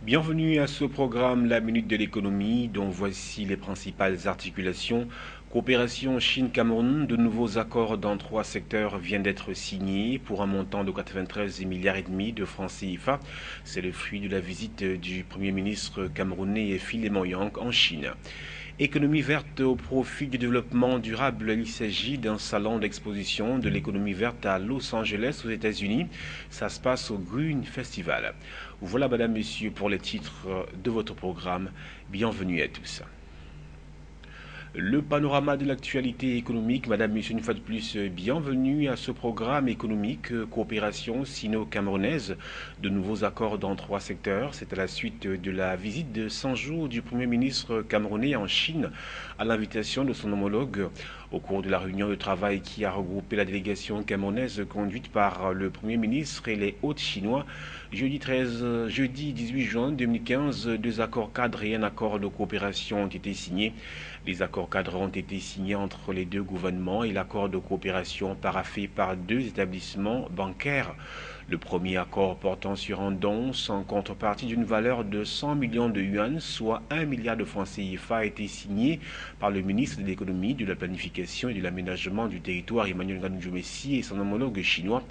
Bienvenue à ce programme La Minute de l'économie dont voici les principales articulations. Coopération Chine-Cameroun, de nouveaux accords dans 3 secteurs viennent d'être signés pour un montant de 93 milliards et demi de francs CFA. C'est le fruit de la visite du Premier ministre camerounais Philemon Yang en Chine. Économie verte au profit du développement durable. Il s'agit d'un salon d'exposition de l'économie verte à Los Angeles, aux États-Unis. Ça se passe au Green Festival. Voilà, madame, monsieur, pour les titres de votre programme. Bienvenue à tous. Le panorama de l'actualité économique, madame, monsieur, une fois de plus, bienvenue à ce programme économique coopération sino-camerounaise, de nouveaux accords dans 3 secteurs. C'est à la suite de la visite de 100 jours du Premier ministre camerounais en Chine à l'invitation de son homologue au cours de la réunion de travail qui a regroupé la délégation camerounaise conduite par le Premier ministre et les hôtes chinois. Jeudi 18 juin 2015, 2 accords cadres et un accord de coopération ont été signés. Les accords cadres ont été signés entre les 2 gouvernements et l'accord de coopération paraphé par 2 établissements bancaires. Le premier accord portant sur un don sans contrepartie d'une valeur de 100 millions de yuan, soit 1 milliard de francs CFA, a été signé par le ministre de l'économie, de la planification et de l'aménagement du territoire Emmanuel Ngannou Messi et son homologue chinois.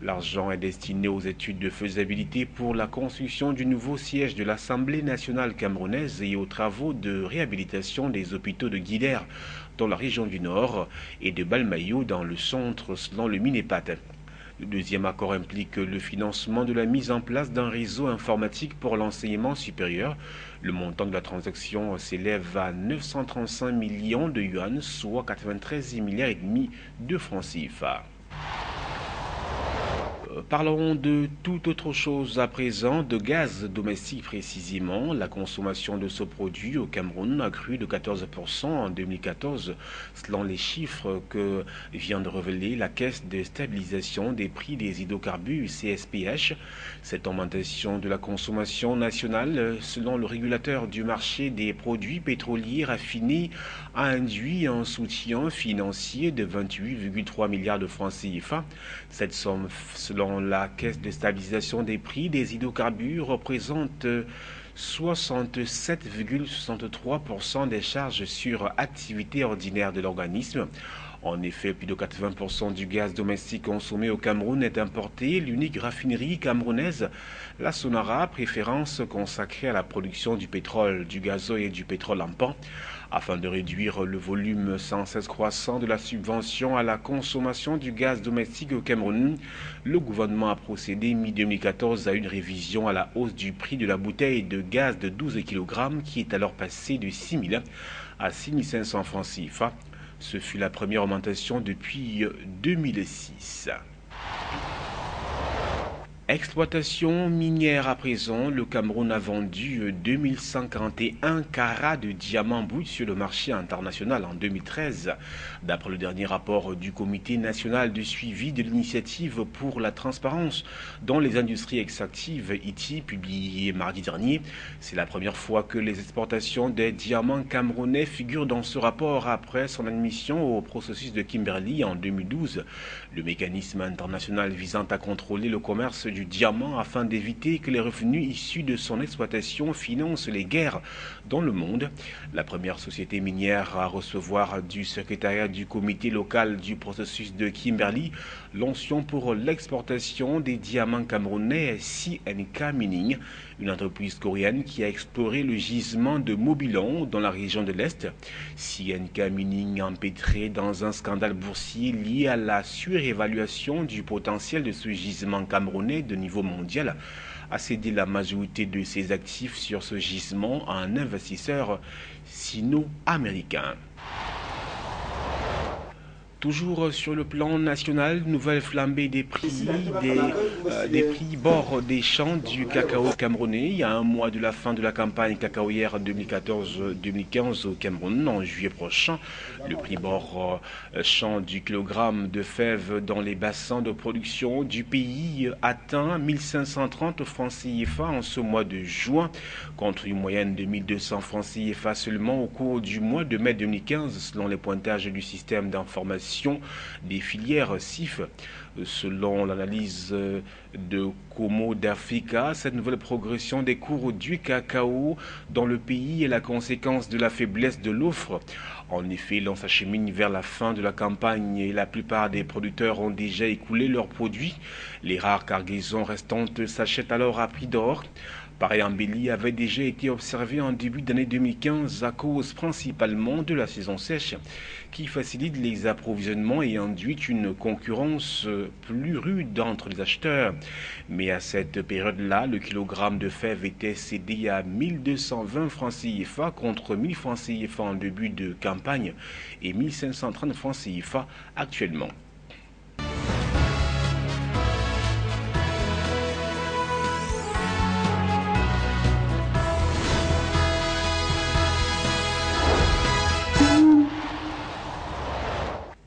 L'argent est destiné aux études de faisabilité pour la construction du nouveau siège de l'Assemblée nationale camerounaise et aux travaux de réhabilitation des hôpitaux de Guilher dans la région du Nord et de Balmayo dans le centre selon le Minepat. Le deuxième accord implique le financement de la mise en place d'un réseau informatique pour l'enseignement supérieur. Le montant de la transaction s'élève à 935 millions de yuan, soit 93 milliards et demi de francs CFA. Parlons de toute autre chose à présent, de gaz domestique précisément. La consommation de ce produit au Cameroun a cru de 14% en 2014, selon les chiffres que vient de révéler la Caisse de stabilisation des prix des hydrocarbures CSPH. Cette augmentation de la consommation nationale, selon le régulateur du marché des produits pétroliers raffinés, a induit un soutien financier de 28,3 milliards de francs CFA. Cette somme, selon la Caisse de stabilisation des prix des hydrocarbures, représente 67,63% des charges sur activité ordinaire de l'organisme. En effet, plus de 80% du gaz domestique consommé au Cameroun est importé. L'unique raffinerie camerounaise, la Sonara, préférence consacrée à la production du pétrole, du gazoil et du pétrole en pan. Afin de réduire le volume sans cesse croissant de la subvention à la consommation du gaz domestique au Cameroun, le gouvernement a procédé mi-2014 à une révision à la hausse du prix de la bouteille de gaz de 12 kg qui est alors passé de 6 000 à 6 500 francs CFA. Ce fut la première augmentation depuis 2006. Exploitation minière à présent, le Cameroun a vendu 2141 carats de diamants bruts sur le marché international en 2013. D'après le dernier rapport du Comité national de suivi de l'initiative pour la transparence dans les industries extractives (ITI), publié mardi dernier, c'est la première fois que les exportations des diamants camerounais figurent dans ce rapport après son admission au processus de Kimberley en 2012. Le mécanisme international visant à contrôler le commerce du diamant afin d'éviter que les revenus issus de son exploitation financent les guerres dans le monde. La première société minière à recevoir du secrétariat du comité local du processus de Kimberley l'onction pour l'exportation des diamants camerounais est CNK Mining, une entreprise coréenne qui a exploré le gisement de Mobilon dans la région de l'Est. CNK Mining empêtré dans un scandale boursier lié à la surévaluation du potentiel de ce gisement camerounais de niveau mondial, a cédé la majorité de ses actifs sur ce gisement à un investisseur sino-américain. Toujours sur le plan national, nouvelle flambée des prix, des prix bord des champs du cacao camerounais. Il y a un mois de la fin de la campagne cacaoyère 2014-2015 au Cameroun, en juillet prochain, le prix bord champ du kilogramme de fèves dans les bassins de production du pays atteint 1530 francs CFA en ce mois de juin, contre une moyenne de 1200 francs CFA seulement au cours du mois de mai 2015, selon les pointages du système d'information l'adaptation des filières CIF. Selon l'analyse de Como d'Africa, cette nouvelle progression des cours du cacao dans le pays est la conséquence de la faiblesse de l'offre. En effet, l'on s'achemine vers la fin de la campagne et la plupart des producteurs ont déjà écoulé leurs produits. Les rares cargaisons restantes s'achètent alors à prix d'or. Pareille embellie avait déjà été observée en début d'année 2015 à cause principalement de la saison sèche qui facilite les approvisionnements et induit une concurrence plus rude entre les acheteurs. Mais à cette période-là, le kilogramme de fèves était cédé à 1220 francs CFA contre 1000 francs CFA en début de campagne et 1530 francs CFA actuellement.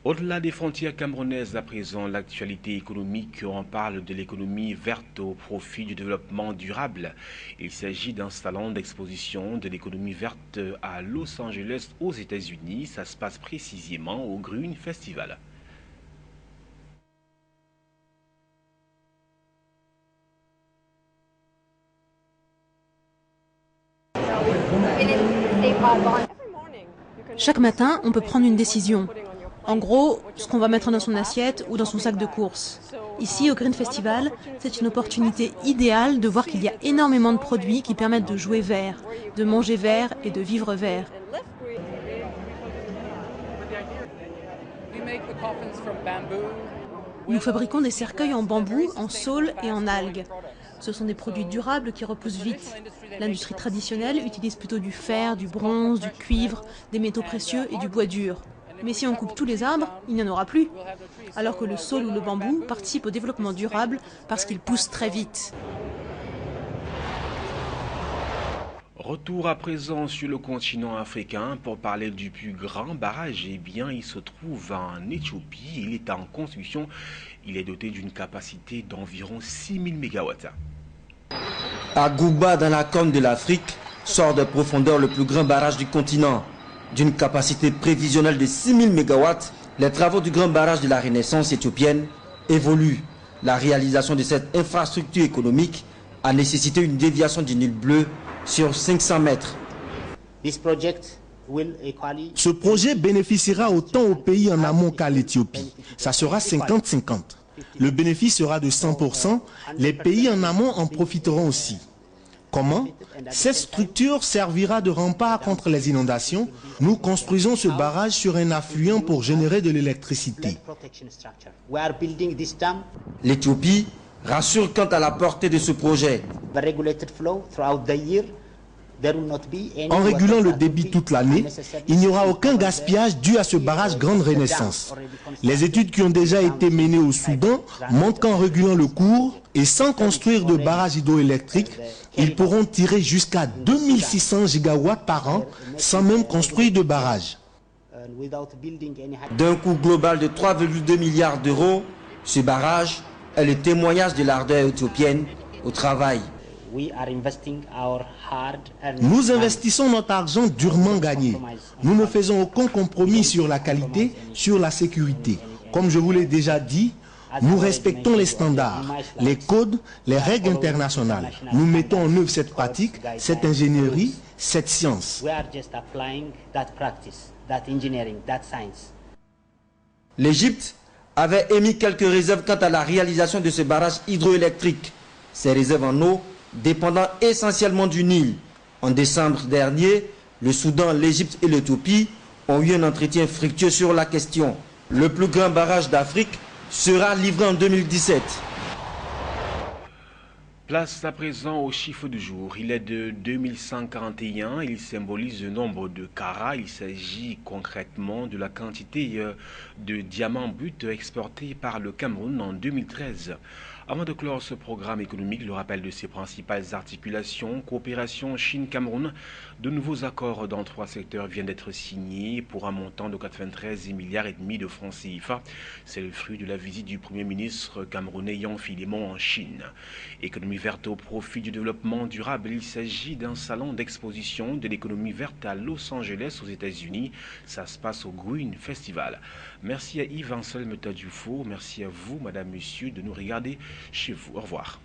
Au-delà des frontières camerounaises, à présent, l'actualité économique, on parle de l'économie verte au profit du développement durable. Il s'agit d'un salon d'exposition de l'économie verte à Los Angeles, aux États-Unis. Ça se passe précisément au Green Festival. Chaque matin, on peut prendre une décision. En gros, ce qu'on va mettre dans son assiette ou dans son sac de courses. Ici, au Green Festival, c'est une opportunité idéale de voir qu'il y a énormément de produits qui permettent de jouer vert, de manger vert et de vivre vert. Nous fabriquons des cercueils en bambou, en saule et en algues. Ce sont des produits durables qui repoussent vite. L'industrie traditionnelle utilise plutôt du fer, du bronze, du cuivre, des métaux précieux et du bois dur. Mais si on coupe tous les arbres, il n'y en aura plus. Alors que le saule ou le bambou participent au développement durable parce qu'ils poussent très vite. Retour à présent sur le continent africain pour parler du plus grand barrage. Eh bien, il se trouve en Éthiopie. Il est en construction. Il est doté d'une capacité d'environ 6000 MW. À Gouba, dans la corne de l'Afrique, sort de profondeur le plus grand barrage du continent. D'une capacité prévisionnelle de 6000 MW, les travaux du grand barrage de la Renaissance éthiopienne évoluent. La réalisation de cette infrastructure économique a nécessité une déviation du Nil bleu sur 500 mètres. Ce projet bénéficiera autant au pays en amont qu'à l'Éthiopie. Ça sera 50-50. Le bénéfice sera de 100%. Les pays en amont en profiteront aussi. Comment? Cette structure servira de rempart contre les inondations. Nous construisons ce barrage sur un affluent pour générer de l'électricité. L'Éthiopie rassure quant à la portée de ce projet. En régulant le débit toute l'année, il n'y aura aucun gaspillage dû à ce barrage Grande Renaissance. Les études qui ont déjà été menées au Soudan montrent qu'en régulant le cours et sans construire de barrage hydroélectrique, ils pourront tirer jusqu'à 2600 gigawatts par an sans même construire de barrage. D'un coût global de 3,2 milliards d'euros, ce barrage est le témoignage de l'ardeur éthiopienne au travail. Nous investissons notre argent durement gagné. Nous ne faisons aucun compromis sur la qualité, sur la sécurité. Comme je vous l'ai déjà dit, nous respectons les standards, les codes, les règles internationales. Nous mettons en œuvre cette pratique, cette ingénierie, cette science. L'Égypte avait émis quelques réserves quant à la réalisation de ce barrage hydroélectrique. Ces réserves en eau dépendant essentiellement du Nil. En décembre dernier, le Soudan, l'Égypte et l'Éthiopie ont eu un entretien fructueux sur la question. Le plus grand barrage d'Afrique sera livré en 2017. Place à présent au chiffre du jour. Il est de 2141. Il symbolise le nombre de carats. Il s'agit concrètement de la quantité de diamants bruts exportés par le Cameroun en 2013. Avant de clore ce programme économique, le rappel de ses principales articulations, coopération Chine-Cameroun, de nouveaux accords dans 3 secteurs viennent d'être signés pour un montant de 93,5 milliards de francs CFA. C'est le fruit de la visite du Premier ministre camerounais Yan Filimon en Chine. Économie verte au profit du développement durable. Il s'agit d'un salon d'exposition de l'économie verte à Los Angeles aux États-Unis. Ça se passe au Green Festival. Merci à Yves Ansel Meta Dufault. Merci à vous, madame, monsieur, de nous regarder chez vous. Au revoir.